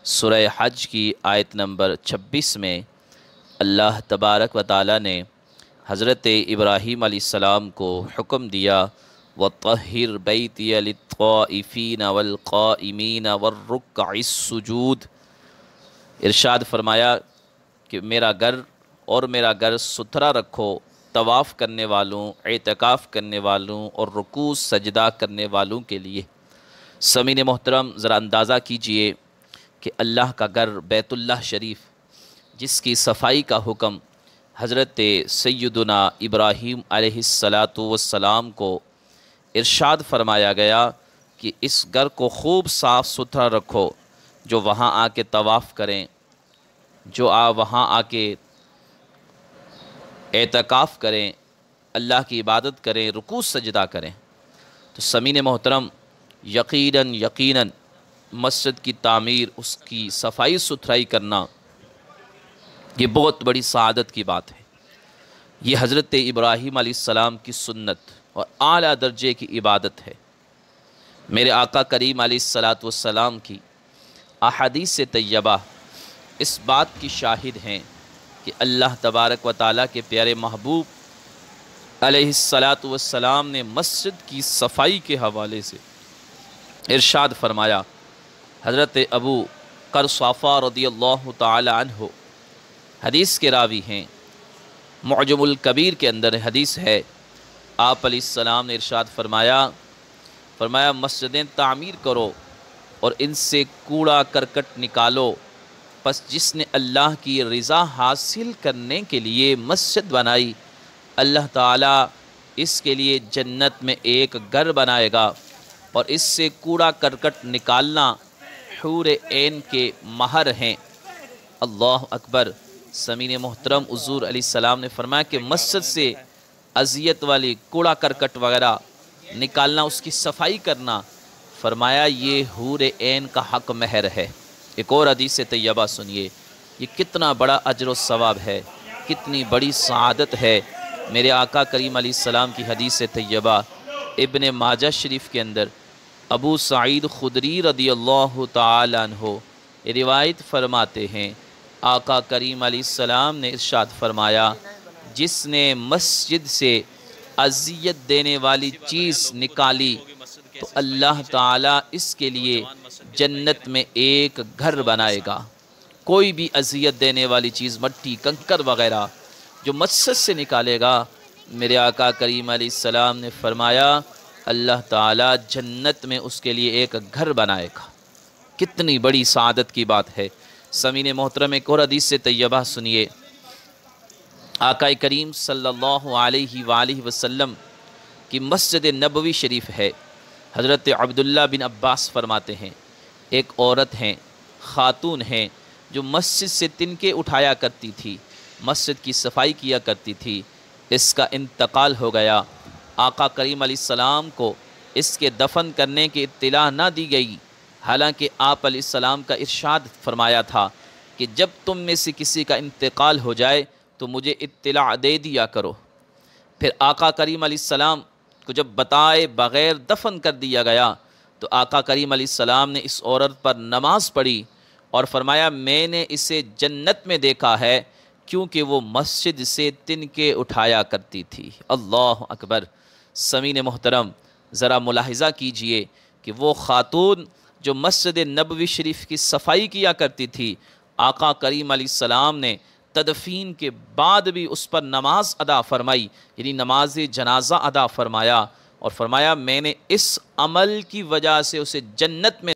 سورہ حج کی آیت نمبر 26 میں اللہ تبارک و تعالی نے حضرت ابراہیم علیہ السلام کو حکم دیا وَطَهِّرْ بَيْتِيَ لِلطَّائِفِينَ وَالْقَائِمِينَ وَالرُّكَّعِ السُّجُودِ۔ ارشاد فرمایا کہ میرا گھر ستھرا رکھو طواف کرنے والوں، اعتکاف کرنے والوں اور رکوع سجدہ کرنے والوں کے لیے۔ سامعین محترم، ذرا اندازہ کیجئے کہ اللہ کا گھر بیت اللہ شریف، جس کی صفائی کا حکم حضرت سیدنا ابراہیم علیہ السلام کو ارشاد فرمایا گیا کہ اس گھر کو خوب صاف ستھرا رکھو، جو وہاں آ کے طواف کریں، جو وہاں آ کے اعتکاف کریں، اللہ کی عبادت کریں، رکوع سجدہ کریں۔ تو سامعین محترم، یقیناً مسجد کی تعمیر، اس کی صفائی ستھرائی کرنا، یہ بہت بڑی سعادت کی بات ہے۔ یہ حضرت ابراہیم علیہ السلام کی سنت اور اعلیٰ درجے کی عبادت ہے۔ میرے آقا کریم علیہ السلام کی احادیث طیبہ اس بات کی شاہد ہیں کہ اللہ تبارک و تعالیٰ کے پیارے محبوب علیہ السلام نے مسجد کی صفائی کے حوالے سے ارشاد فرمایا۔ حضرت ابو قرصافہ رضی اللہ تعالی عنہ حدیث کے راوی ہیں، معجم الکبیر کے اندر حدیث ہے، آپ علیہ السلام نے ارشاد فرمایا مسجدیں تعمیر کرو اور ان سے کوڑا کرکٹ نکالو، پس جس نے اللہ کی رضا حاصل کرنے کے لیے مسجد بنائی، اللہ تعالیٰ اس کے لیے جنت میں ایک گھر بنائے گا، اور اس سے کوڑا کرکٹ نکالنا حور عین کے مہر ہیں۔ اللہ اکبر۔ سامعین محترم، حضور علیہ السلام نے فرمایا کہ مسجد سے اذیت والی کوڑا کرکٹ وغیرہ نکالنا، اس کی صفائی کرنا، فرمایا یہ حور عین کا حق مہر ہے۔ ایک اور حدیث طیبہ سنیے، یہ کتنا بڑا اجر و ثواب ہے، کتنی بڑی سعادت ہے۔ میرے آقا کریم علیہ السلام کی حدیث طیبہ ابن ماجہ شریف کے اندر ابو سعید خدری رضی اللہ تعالی عنہ روایت فرماتے ہیں، آقا کریم علیہ السلام نے ارشاد فرمایا، جس نے مسجد سے اذیت دینے والی چیز نکالی تو اللہ تعالیٰ اس کے لیے جنت میں ایک گھر بنائے گا۔ کوئی بھی اذیت دینے والی چیز، مٹی کنکر وغیرہ جو مسجد سے نکالے گا، میرے آقا کریم علیہ السلام نے فرمایا اللہ تعالیٰ جنت میں اس کے لیے ایک گھر بنائے گا۔ کتنی بڑی سعادت کی بات ہے۔ سامعین محترم، ایک اور حدیث طیبہ سنیے، آقا کریم صلی اللہ علیہ وآلہ وسلم کی مسجد نبوی شریف ہے۔ حضرت عبداللہ بن عباس فرماتے ہیں، ایک عورت ہیں، خاتون ہیں، جو مسجد سے تنکے اٹھایا کرتی تھی، مسجد کی صفائی کیا کرتی تھی، اس کا انتقال ہو گیا۔ آقا کریم علیہ السلام کو اس کے دفن کرنے کی اطلاع نہ دی گئی، حالانکہ آپ علیہ السلام کا ارشاد فرمایا تھا کہ جب تم میں سے کسی کا انتقال ہو جائے تو مجھے اطلاع دے دیا کرو۔ پھر آقا کریم علیہ السلام کو جب بتائے بغیر دفن کر دیا گیا تو آقا کریم علیہ السلام نے اس عورت پر نماز پڑھی اور فرمایا میں نے اسے جنت میں دیکھا ہے، کیونکہ وہ مسجد سے تنکے اٹھایا کرتی تھی۔ اللہ اکبر۔ سامعین محترم، ذرا ملاحظہ کیجئے کہ وہ خاتون جو مسجد نبوی شریف کی صفائی کیا کرتی تھی، آقا کریم علیہ السلام نے تدفین کے بعد بھی اس پر نماز ادا فرمائی، یعنی نماز جنازہ ادا فرمایا، اور فرمایا میں نے اس عمل کی وجہ سے اسے جنت میں